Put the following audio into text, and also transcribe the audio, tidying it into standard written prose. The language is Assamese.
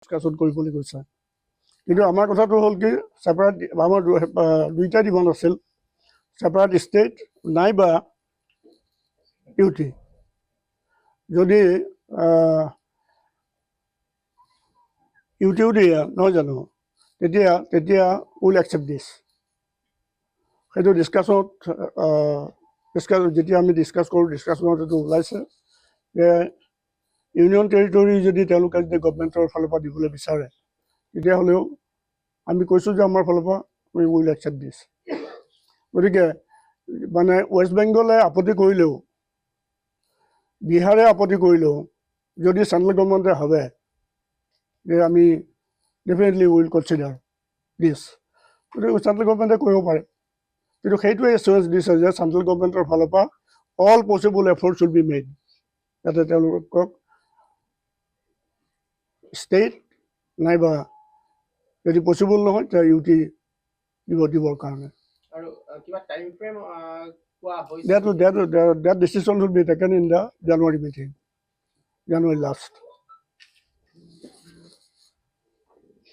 ডিছকাশ্যন কৰিবলৈ কৈছে কিন্তু আমাৰ কথাটো হ'ল কি ছেপাৰেট আমাৰ দুইটা ডিমাণ্ড আছিল ছেপাৰেট ষ্টেট নাইবা ইউটি যদি ইউটিও দিয়ে নহয় জানো তেতিয়া উইল একচেপ্ট দিছ সেইটো ডিছকাশ্যনত যেতিয়া আমি ডিছকাছ কৰোঁ ডিছকাশ্যনত এইটো ওলাইছে যে ইউনিয়ন টেৰিটৰী যদি তেওঁলোকে যদি গভমেণ্টৰ ফালৰ পৰা দিবলৈ বিচাৰে তেতিয়াহ'লেও আমি কৈছোঁ যে আমাৰ ফালৰ পৰা আমি উইল একচেপ্ট দিছ গতিকে মানে ৱেষ্ট বেংগলে আপত্তি কৰিলেও বিহাৰে আপত্তি কৰিলেও যদি চেণ্ট্ৰেল গভৰ্ণমেণ্টে ভাবে যে আমি ডেফিনেটলি উইল কনচিডাৰ দিছ গতিকে চেণ্ট্ৰেল গভৰ্ণমেণ্টে কৰিব পাৰে কিন্তু সেইটোৱে এছুৰেঞ্চ দিছে যে চেণ্ট্ৰেল গভৰ্ণমেণ্টৰ ফালৰ পৰা all possible effort should be made যাতে তেওঁলোকক ষ্টেট নাইবা যদি পচিবল নহয় তেতিয়া ইউটি দিবৰ কাৰণে that decision should be taken in the January meeting, January last.